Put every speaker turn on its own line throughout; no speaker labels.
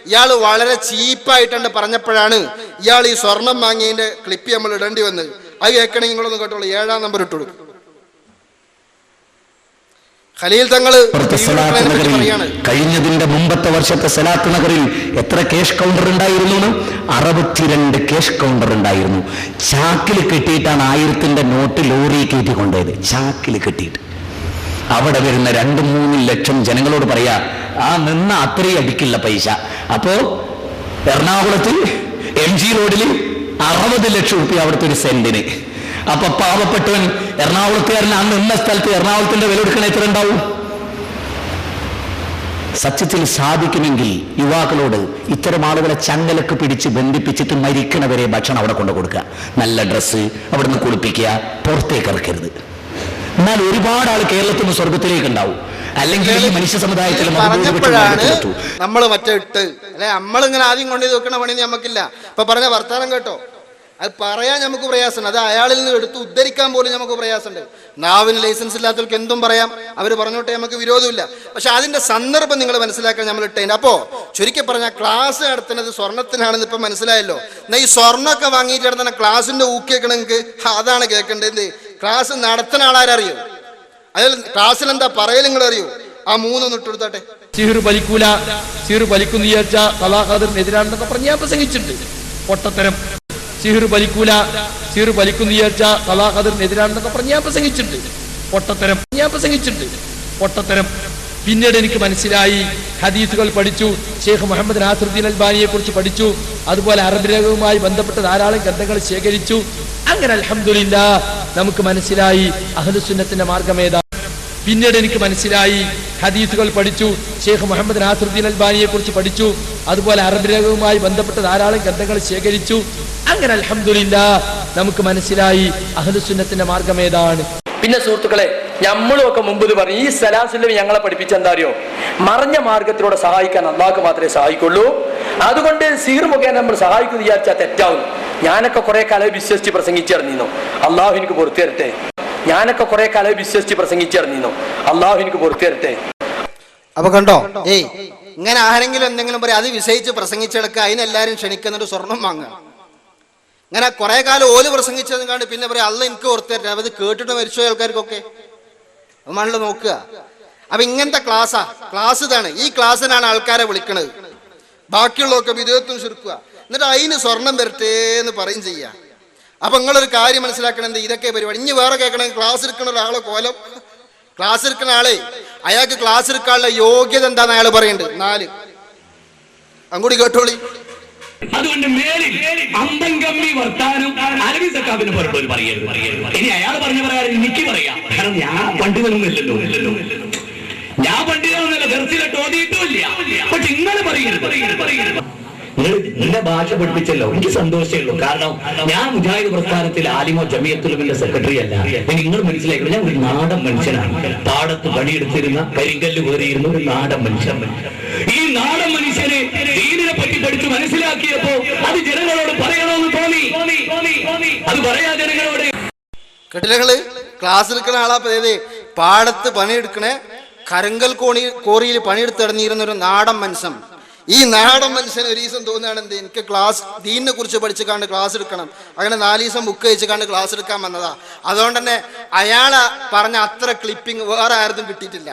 ഇയാൾ വളരെ ചീപ്പായിട്ടുണ്ട് പറഞ്ഞപ്പോഴാണ് ഇയാൾ ഈ സ്വർണം വാങ്ങിയതിന്റെ ക്ലിപ്പ് നമ്മൾ ഇടേണ്ടി വന്നത്. അത് കേൾക്കണമെങ്കിൽ നിങ്ങളൊന്ന് കേട്ടോളൂ. 7-ാം നമ്പർ ഇട്ടു കൊടുക്കും. ഖലീൽ തങ്ങൾ
കഴിഞ്ഞതിന്റെ മുമ്പത്തെ വർഷത്തെ സലാത്ത് നഗറിൽ എത്ര ക്യാഷ് കൗണ്ടർ ഉണ്ടായിരുന്നു? 62 ക്യാഷ് കൗണ്ടർ ഉണ്ടായിരുന്നു. ചാക്കിൽ കെട്ടിയിട്ടാണ് 1000ന്റെ നോട്ട് ലോറി കയറ്റി കൊണ്ടുപോയത്. ചാക്കിൽ കെട്ടിയിട്ട് അവിടെ വരുന്ന 2-3 ലക്ഷം ജനങ്ങളോട് പറയാ ആ നിന്ന അത്രയും അടിക്കില്ല പൈസ. അപ്പോ എറണാകുളത്ത് MG റോഡിൽ 60 ലക്ഷം രൂപ അവിടുത്തെ ഒരു സെന്റിന്. അപ്പൊ പാവപ്പെട്ടവൻ എറണാകുളത്തുകാരൻ അന്ന് നിന്ന സ്ഥലത്ത് എറണാകുളത്തിന്റെ വില എടുക്കണ എത്ര ഉണ്ടാവും? സത്യത്തിൽ സാധിക്കുമെങ്കിൽ യുവാക്കളോട് ഇത്തരം ആളുകളെ ചങ്ങലക്ക് പിടിച്ച് ബന്ധിപ്പിച്ചിട്ട് മരിക്കണവരെ ഭക്ഷണം അവിടെ കൊണ്ടു കൊടുക്കുക, നല്ല ഡ്രസ്സ് അവിടുന്ന് കുളിപ്പിക്കുക, പുറത്തേക്ക് ഇറക്കരുത്. എന്നാൽ ഒരുപാട് ആൾ കേരളത്തിൽ നിന്ന് സ്വർഗത്തിലേക്ക് ഉണ്ടാവും. അല്ലെങ്കിൽ ഈ മനുഷ്യ സമുദായത്തിൽ
നമ്മൾ മറ്റേ ഇട്ട് അല്ലെ നമ്മളിങ്ങനെ ആദ്യം കൊണ്ടുപോയി വെക്കണ പണി നമുക്കില്ല. ഇപ്പൊ പറഞ്ഞ വർത്താനം കേട്ടോ, അത് പറയാൻ നമുക്ക് പ്രയാസമുണ്ട്. അത് അയാളിൽ നിന്ന് എടുത്ത് ഉദ്ധരിക്കാൻ പോലും നമുക്ക് പ്രയാസമുണ്ട്. നാവിന് ലൈസൻസ് ഇല്ലാത്തവർക്ക് എന്തും പറയാം, അവർ പറഞ്ഞോട്ടെ, നമുക്ക് വിരോധമില്ല. പക്ഷെ അതിന്റെ സന്ദർഭം നിങ്ങൾ മനസ്സിലാക്കാൻ നമ്മൾ ഇട്ടേണ്ട. അപ്പോ ചുരുക്കി പറഞ്ഞാൽ ക്ലാസ് നടത്തുന്നത് സ്വർണത്തിനാണെന്ന് ഇപ്പൊ മനസ്സിലായല്ലോ. എന്നാൽ ഈ സ്വർണ്ണമൊക്കെ വാങ്ങിയിട്ട് നടത്തുന്ന ക്ലാസിന്റെ ഊക്കിയേക്കണം നിങ്ങൾക്ക്. അതാണ് കേൾക്കേണ്ടത്. ക്ലാസ് നടത്തുന്ന ആളാരറിയോ? അതിൽ ക്ലാസ്സിൽ എന്താ പറയൽ നിങ്ങൾ അറിയോ? ആ 3 ഇട്ടെടുത്താട്ടെ.
സിഹിർ വലിക്കൂല, സിഹിർ വലിക്കുന്നു വിചാരിച്ച തലാഖാദിനെതിരാണെന്നൊക്കെ പറഞ്ഞ് ഞാൻ പ്രസംഗിച്ചിട്ടുണ്ട്. പൊട്ടത്തരം. സിഹിർ വലിക്കൂല, സിഹിർ വലിക്കുന്നു വിചാരിച്ച തലാഖാദിനെതിരാണെന്നൊക്കെ പറഞ്ഞ് ഞാൻ പ്രസംഗിച്ചിട്ടുണ്ട്. പൊട്ടത്തരം. പിന്നീട് എനിക്ക് മനസ്സിലായി, ഹദീസുകൾ പഠിച്ചു, ഷെയ്ഖ് മുഹമ്മദ് നാസിറുദ്ദീൻ അൽബാനിയെ കുറിച്ച് പഠിച്ചു, അതുപോലെ അറബി രംഗവുമായി ബന്ധപ്പെട്ട ധാരാളം ഗ്രന്ഥങ്ങൾ ശേഖരിച്ചു. അങ്ങനെ അൽഹംദുലില്ലാഹ് നമുക്ക് മനസ്സിലായി അഹ്ലുസുന്നത്തിന്റെ മാർഗമേതാ. പിന്നീട് എനിക്ക് മനസ്സിലായി, ഹദീസുകൾ പഠിച്ചു, ഷെയ്ഖ് മുഹമ്മദ് നാസിറുദ്ദീൻ അൽബാനിയെ കുറിച്ച് പഠിച്ചു, അതുപോലെ അറബി രംഗവുമായി ബന്ധപ്പെട്ട ധാരാളം ഗ്രന്ഥങ്ങൾ ശേഖരിച്ചു. അങ്ങനെ അൽഹംദുലില്ലാഹ് നമുക്ക് മനസ്സിലായി അഹ്ലുസുന്നത്തിന്റെ മാർഗമേതാണ്. പിന്നെ സുഹൃത്തുക്കളെ, നമ്മളും ഒക്കെ മുമ്പ് പറഞ്ഞു, ഈ സലാസുല്ലമി ഞങ്ങളെ പഠിപ്പിച്ച എന്താ അറിയോ? മറഞ്ഞ മാർഗത്തിലൂടെ സഹായിക്കാൻ അള്ളാഹ്ക്ക് മാത്രമേ സഹായിക്കുള്ളൂ. അതുകൊണ്ട് സിഹിർ മുഖേന നമ്മൾ സഹായിക്കുന്നു വിചാരിച്ചാൽ തെറ്റാവും. ഞാനൊക്കെ കുറെ കാലം വിശ്വസിച്ച് പ്രസംഗിച്ചിറങ്ങിയിരുന്നു, അള്ളാഹു എനിക്ക് പുറത്തു തരട്ടെ. അള്ളാഹു എനിക്ക് പുറത്തു തരട്ടെ.
അപ്പൊ കണ്ടോ, ഇങ്ങനെ ആരെങ്കിലും എന്തെങ്കിലും പറയാം, അത് വിഷയിച്ച് പ്രസംഗിച്ചെടുക്കുക, അതിനെല്ലാരും ക്ഷണിക്കുന്നൊരു സ്വർണം വാങ്ങുക. ഇങ്ങനെ കുറെ കാലം ഓല് പ്രസംഗിച്ചതും കണ്ട് പിന്നെ പറയാം അള്ളാഹ് എനിക്ക് പുറത്തു തരട്ടെ. അത് കേട്ടിട്ട് മരിച്ച ആൾക്കാർക്കൊക്കെ മണ്ണിൽ നോക്കുക. അപ്പൊ ഇങ്ങനത്തെ ക്ലാസ് ഇതാണ്. ഈ ക്ലാസ്സിനാണ് ആൾക്കാരെ വിളിക്കണത്. ബാക്കിയുള്ളതൊക്കെ വിദേഹത്തും ചുരുക്കുക, എന്നിട്ട് അതിന് സ്വർണം വരട്ടെ എന്ന് പറയും ചെയ്യാം. അപ്പൊ നിങ്ങളൊരു കാര്യം മനസ്സിലാക്കണം, ഇതൊക്കെ പരിപാടി. ഇനി വേറെ കേൾക്കണമെങ്കിൽ ക്ലാസ് എടുക്കുന്ന ഒരാളെ കോലം, ക്ലാസ് എടുക്കുന്ന ആളെ അയാൾക്ക് ക്ലാസ് എടുക്കാനുള്ള യോഗ്യത എന്താന്ന് അയാൾ പറയുന്നുണ്ട്. 4 അങ്ങോട്ട് കേട്ടോളി.
അതുകൊണ്ട് മേലിൽ അന്തം കമ്മി വർത്താനം അലവി സക്കാബിന് പറയരുത്. ഇനി അയാൾ പറഞ്ഞു പറയാൻ എനിക്ക് പറയാം. കാരണം ഞാൻ പണ്ഡിതനൊന്നുമില്ലല്ലോ. ഞാൻ പണ്ഡിതനൊന്നുമല്ല, ദർസിലിട്ട് ഓതിയിട്ടുമില്ല. പക്ഷെ നിങ്ങൾ പറയരുത്. നിങ്ങൾ നിന്റെ ഭാഷ പഠിപ്പിച്ചല്ലോ, എനിക്ക് സന്തോഷമേ ഉള്ളൂ. കാരണം ഞാൻ മുജാഹിദ് പ്രസ്ഥാനത്തിൽ ആലിമോ ജമിയത്തുലമിന്റെ സെക്രട്ടറി അല്ല. നിങ്ങൾ മനസ്സിലാക്കണം, ഞാൻ ഒരു നാടൻ മനുഷ്യനാണ്. പാടത്ത് പണിയെടുത്തിരുന്ന, കരിങ്കല്ല് കയറിയിരുന്ന ഒരു നാടൻ മനുഷ്യൻ. ഈ നാടൻ മനുഷ്യനെ ദീനിനെ പറ്റി പഠിച്ച് മനസ്സിലാക്കിയപ്പോ അത് ജനങ്ങളോട് പറയണമെന്ന് തോന്നി. അത് പറയാ ജനങ്ങളോട്.
കെട്ടിലകള് ക്ലാസ് എടുക്കുന്ന ആളാ പാടത്ത് പണിയെടുക്കണേ, കരങ്കൽ കോറിയിൽ പണിയെടുത്തിടങ്ങിയിരുന്ന ഒരു നാടൻ മനുഷ്യൻ. ഈ നാടൻ മനുഷ്യന് ഒരു ദിവസം തോന്നുകയാണ്, എനിക്ക് ക്ലാസ് ദീനിനെ കുറിച്ച് പഠിച്ചിക്കാണ്ട് ക്ലാസ് എടുക്കണം. അങ്ങനെ 4 ദിവസം ബുക്ക് അയച്ചിക്കാണ്ട് ക്ലാസ് എടുക്കാൻ വന്നതാ. അതുകൊണ്ട് തന്നെ അയാളെ പറഞ്ഞ അത്ര ക്ലിപ്പിംഗ് വേറെ ആർക്കും കിട്ടിയിട്ടില്ല.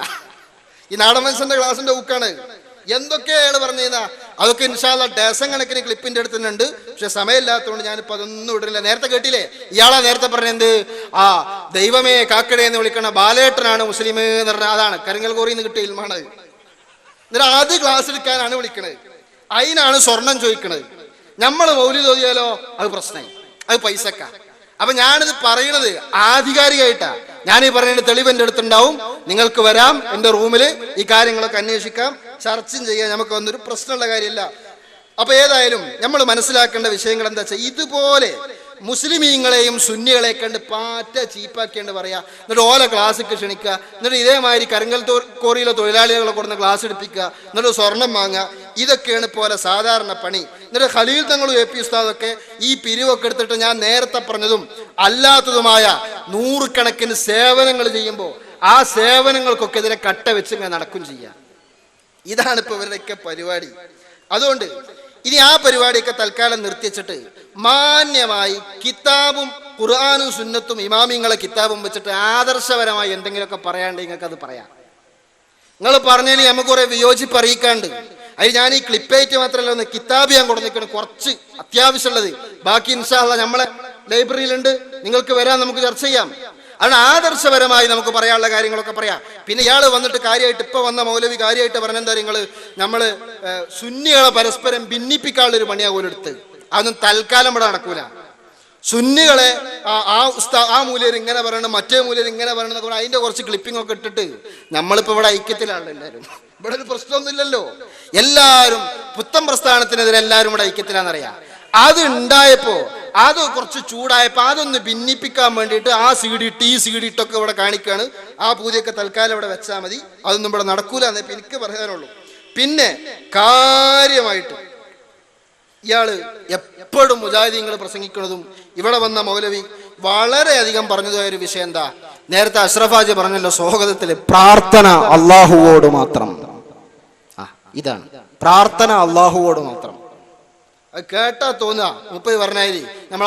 ഈ നാടൻ മനുഷ്യന്റെ ക്ലാസിന്റെ ബുക്കാണ്. എന്തൊക്കെയാ അയാൾ പറഞ്ഞാ അതൊക്കെ ഇൻഷാ അല്ലാഹ് ഡസൻ കണക്കിന് ക്ലിപ്പിന്റെ അടുത്തുണ്ട്. പക്ഷെ സമയമില്ലാത്തതുകൊണ്ട് ഞാനിപ്പോ അതൊന്നും ഇടുന്നില്ല. നേരത്തെ കേട്ടില്ലേ, ഇയാളാ നേരത്തെ പറഞ്ഞത്, ദൈവമേ കാക്കടേ എന്ന് വിളിക്കണ ബാലേട്ടനാണ് മുസ്ലിം എന്ന് പറഞ്ഞ, അതാണ് കരിങ്കൽ കോറിന്ന് കിട്ടിയ ഇൽമാണ്. എന്നിട്ട് അത് ക്ലാസ് എടുക്കാനാണ് വിളിക്കണത്. അതിനാണ് സ്വർണം ചോദിക്കണത്. നമ്മൾ മൗലിദ് ഓതിയാലോ അത് പ്രശ്നമായി, അത് പൈസക്ക. അപ്പൊ ഞാനിത് പറയണത് ആധികാരികമായിട്ടാ. ഞാൻ ഈ പറയുന്നത് തെളിവ് എൻ്റെ അടുത്തുണ്ടാവും. നിങ്ങൾക്ക് വരാം എൻ്റെ റൂമിൽ, ഈ കാര്യങ്ങളൊക്കെ അന്വേഷിക്കാം, ചർച്ചയും ചെയ്യാം. നമുക്ക് വന്നൊരു പ്രശ്നമുള്ള കാര്യമില്ല. അപ്പൊ ഏതായാലും നമ്മൾ മനസ്സിലാക്കേണ്ട വിഷയങ്ങൾ എന്താ വെച്ചാൽ, ഇതുപോലെ മുസ്ലിമീങ്ങളെയും സുന്നികളെ കണ്ട് പാറ്റ ചീപ്പാക്കേണ്ട പറയാ, എന്നിട്ട് ഓല ക്ലാസ്സിക്ക് ക്ഷണിക്കുക, എന്നിട്ട് ഇതേമാതിരി കരിങ്കൽ കോറിയിലെ തൊഴിലാളികളെ കൊടുന്ന് ക്ലാസ് എടുപ്പിക്കുക, എന്നിട്ട് സ്വർണം വാങ്ങുക. ഇതൊക്കെയാണ് പോലെ സാധാരണ പണി. എന്നിട്ട് ഖലീൽ തങ്ങളും AP ഉസ്താദൊക്കെ ഈ പിരിവൊക്കെ എടുത്തിട്ട് ഞാൻ നേരത്തെ പറഞ്ഞതും അല്ലാത്തതുമായ 100 കണക്കിന് സേവനങ്ങൾ ചെയ്യുമ്പോൾ ആ സേവനങ്ങൾക്കൊക്കെ എതിരെ കട്ട വെച്ച് ഇങ്ങനെ നടക്കും ചെയ്യാം. ഇതാണ് ഇപ്പൊ ഇവരുടെയൊക്കെ പരിപാടി. അതുകൊണ്ട് ഇനി ആ പരിപാടിയൊക്കെ തൽക്കാലം നിർത്തിച്ചിട്ട് മാന്യമായി കിതാബും ഖുർആനും സുന്നത്തും ഇമാമിങ്ങളെ കിതാബും വെച്ചിട്ട് ആദർശപരമായി എന്തെങ്കിലുമൊക്കെ പറയാണ്ട് നിങ്ങൾക്ക് അത് പറയാം. നിങ്ങൾ പറഞ്ഞാൽ നമുക്ക് കുറെ വിയോജിപ്പ് അറിയിക്കാണ്ട്. അതിന് ഞാൻ ഈ ക്ലിപ്പേറ്റ് മാത്രമല്ല ഒന്ന് കിതാബ് ഞാൻ കൊടുത്തിരിക്കണം, കുറച്ച് അത്യാവശ്യമുള്ളത്. ബാക്കി ഇൻഷാ അല്ലാഹ് നമ്മളെ ലൈബ്രറിയിലുണ്ട്, നിങ്ങൾക്ക് വരാൻ നമുക്ക് ചർച്ച ചെയ്യാം. അത് ആദർശപരമായി നമുക്ക് പറയാനുള്ള കാര്യങ്ങളൊക്കെ പറയാം. പിന്നെ ഇയാൾ വന്നിട്ട് കാര്യമായിട്ട് ഇപ്പൊ വന്ന മൗലവി കാര്യമായിട്ട് പറഞ്ഞെന്താ, നമ്മള് സുന്നികളെ പരസ്പരം ഭിന്നിപ്പിക്കാനുള്ള ഒരു പണിയാ പോലും എടുത്ത്. അതൊന്നും തൽക്കാലം ഇവിടെ നടക്കൂല. സുന്നികളെ ആ മൂല്യർ ഇങ്ങനെ പറയണം, മറ്റേ മൂല്യർ ഇങ്ങനെ പറയണം എന്നൊക്കെ പറഞ്ഞാൽ അതിന്റെ കുറച്ച് ക്ലിപ്പിംഗ് ഒക്കെ ഇട്ടിട്ട് നമ്മളിപ്പോ ഇവിടെ ഐക്യത്തിലാണ് എല്ലാവരും. ഇവിടെ ഒരു പ്രശ്നമൊന്നുമില്ലല്ലോ, എല്ലാവരും പുത്തൻ പ്രസ്ഥാനത്തിനെതിരെ എല്ലാവരും ഇവിടെ ഐക്യത്തിലാണെന്നറിയാം. അത് ഉണ്ടായപ്പോ അത് കുറച്ച് ചൂടായപ്പോ അതൊന്ന് ഭിന്നിപ്പിക്കാൻ വേണ്ടിയിട്ട് ആ CD ഇട്ട് ഈ CD ഇട്ടൊക്കെ ഇവിടെ കാണിക്കാണ്. ആ പൂജയൊക്കെ തൽക്കാലം ഇവിടെ വെച്ചാൽ മതി, അതൊന്നും ഇവിടെ നടക്കൂല എന്നേ എനിക്ക് പറയാനുള്ളൂ. പിന്നെ കാര്യമായിട്ട് ഇയാള് എപ്പോഴും മുജാഹിദീങ്ങൾ പ്രസംഗിക്കുന്നതും ഇവിടെ വന്ന മൗലവി വളരെയധികം പറഞ്ഞതായ ഒരു വിഷയം എന്താ, നേരത്തെ അഷ്റഫ് ഹാജി പറഞ്ഞല്ലോ സ്വാഗതത്തില് പ്രാർത്ഥന അള്ളാഹുവോട് മാത്രം. ഇതാണ് പ്രാർത്ഥന അള്ളാഹുവോട് മാത്രം. അത് കേട്ടാ തോന്നുക മുപ്പത് പറഞ്ഞാല് നമ്മൾ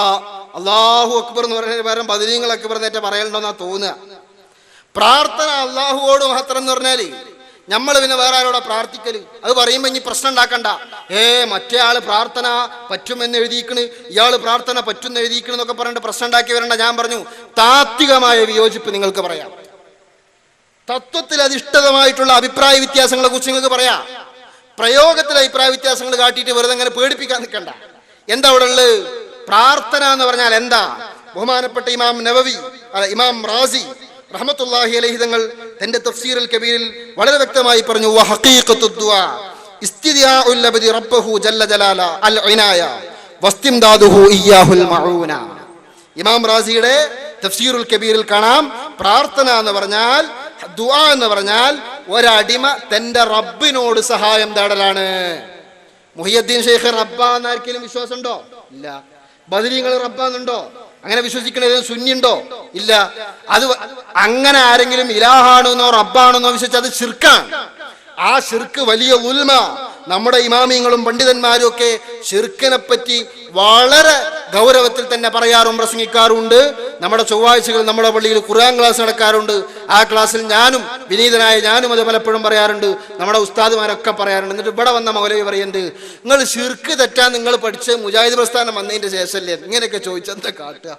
അള്ളാഹു അക്ബർ എന്ന് പറഞ്ഞ പകരം ബദരീങ്ങൾ അക്ബർ നേറ്റ പറയലുണ്ടോന്നാ തോന്നുക. പ്രാർത്ഥന അള്ളാഹുവോട് മാത്രം എന്ന് പറഞ്ഞാല് നമ്മൾ പിന്നെ വേറെ ആരോടാ പ്രാർത്ഥിക്കല്? അത് പറയുമ്പോ ഇനി പ്രശ്നം ഉണ്ടാക്കണ്ട. മറ്റേ ആള് പ്രാർത്ഥന പറ്റുമെന്ന് എഴുതിയിരിക്കണ്, ഇയാള് പ്രാർത്ഥന പറ്റുമെന്ന് എഴുതിയിരിക്കണ് എന്നൊക്കെ പറഞ്ഞിട്ട് പ്രശ്നം ഉണ്ടാക്കി വരണ്ട. ഞാൻ പറഞ്ഞു താത്വികമായ വിയോജിപ്പ് നിങ്ങൾക്ക് പറയാം, തത്വത്തിൽ അധിഷ്ഠിതമായിട്ടുള്ള അഭിപ്രായ വ്യത്യാസങ്ങളെ കുറിച്ച് നിങ്ങൾക്ക് പറയാം. പ്രയോഗത്തിലെ അഭിപ്രായ വ്യത്യാസങ്ങൾ കാട്ടിയിട്ട് വെറുതെ അങ്ങനെ പേടിപ്പിക്കാൻ നിൽക്കണ്ട. എന്താ അവിടെ ഉള്ളത്? പ്രാർത്ഥന എന്ന് പറഞ്ഞാൽ എന്താ? ബഹുമാനപ്പെട്ട ഇമാം നവവി ഇമാം റാസി റഹ്മത്തുള്ളാഹി അലൈഹി തങ്ങൾ തന്റെ തഫ്സീറുൽ കബീറിൽ വളരെ വ്യക്തമായി പറഞ്ഞു, വഹഖീഖത്തുദ് ദുആ ഇസ്തിദിആഉൽ അബ്ദി റബ്ബഹു ജല്ല ജലാല അൽ ഇനായ വസ്തിംദാദുഹു ഇയ്യാഹുൽ മഊന. ഇമാം റാസിയുടെ തഫ്സീറുൽ കബീറിൽ കാണാം, പ്രാർത്ഥന എന്ന് പറഞ്ഞാൽ, ദുആ എന്ന് പറഞ്ഞാൽ ഒരടിമ തന്റെ റബ്ബിനോട് സഹായം തേടലാണ്. മുഹിയുദ്ദീൻ ഷെയ്ഖ് റബ്ബാന്ന് ആർക്കെങ്കിലും വിശ്വാസമുണ്ടോ? ഇല്ല. ബദരീങ്ങൾ റബ്ബാന്നുണ്ടോ? അങ്ങനെ വിശ്വസിക്കണത് സുന്നിയുണ്ടോ? ഇല്ല. അത് അങ്ങനെ ആരെങ്കിലും ഇലാഹാണെന്നോ റബ്ബാണെന്നോ വിശ്വസിച്ച് അത് ശിർക്കാണ്. ആ ശിർക്ക് വലിയ ഉൽമ. നമ്മുടെ ഇമാമിങ്ങളും പണ്ഡിതന്മാരും ഒക്കെ ശിർക്കിനെ പറ്റി വളരെ ഗൗരവത്തിൽ തന്നെ പറയാറും പ്രസംഗിക്കാറുണ്ട്. നമ്മുടെ ചൊവ്വാഴ്ചകൾ നമ്മുടെ പള്ളിയിൽ ഖുർആൻ ക്ലാസ് നടക്കാറുണ്ട്. ആ ക്ലാസ്സിൽ ഞാനും വിനീതനായ ഞാനും അത് പലപ്പോഴും പറയാറുണ്ട്, നമ്മുടെ ഉസ്താദുമാരൊക്കെ പറയാറുണ്ട്. എന്നിട്ട് ഇവിടെ വന്ന മൗലവി പറയുന്നുണ്ട്, നിങ്ങൾ ശിർക്ക് തെറ്റാൻ നിങ്ങൾ പഠിച്ച് മുജാഹിദ് പ്രസ്ഥാനം വന്നതിന്റെ ശേഷമല്ലേ ഇങ്ങനെയൊക്കെ ചോദിച്ചെന്താ കാട്ടുക?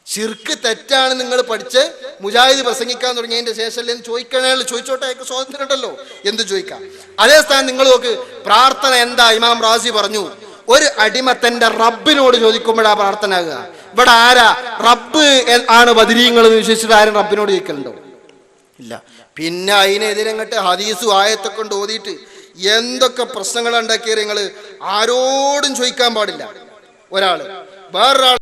ശിർക്ക് തെറ്റാണ് നിങ്ങൾ പഠിച്ച് മുജാഹിദ് പ്രസംഗിക്കാൻ തുടങ്ങിയതിന്റെ ശേഷമല്ലേ എന്ന് ചോദിക്കണേ? ചോദിച്ചോട്ടെ, അയാൾക്ക് സ്വാതന്ത്ര്യം ഉണ്ടല്ലോ, എന്ത് ചോദിക്കാം. അതേ സ്ഥാനം നിങ്ങൾ നോക്ക്, പ്രാർത്ഥന എന്താ? ഇമാം റാസി പറഞ്ഞു, ഒരു അടിമ തന്റെ റബ്ബിനോട് ചോദിക്കുമ്പോഴാ പ്രാർത്ഥന ആകുക. ഇവിടെ ആരാ റബ്ബ് ആണ് ബദരീങ്ങൾ എന്ന് വിശ്വസിച്ചിട്ട് ആരും റബ്ബിനോട് ചോദിക്കലുണ്ടോ? ഇല്ല. പിന്നെ അതിനെതിരങ്ങട്ട് ഹദീസും ആയത്തൊക്കെ കൊണ്ട് ഓതിയിട്ട് എന്തൊക്കെ പ്രശ്നങ്ങൾ ഉണ്ടാക്കിയത് നിങ്ങൾ ആരോടും ചോദിക്കാൻ പാടില്ല. ഒരാള് വേറൊരാൾ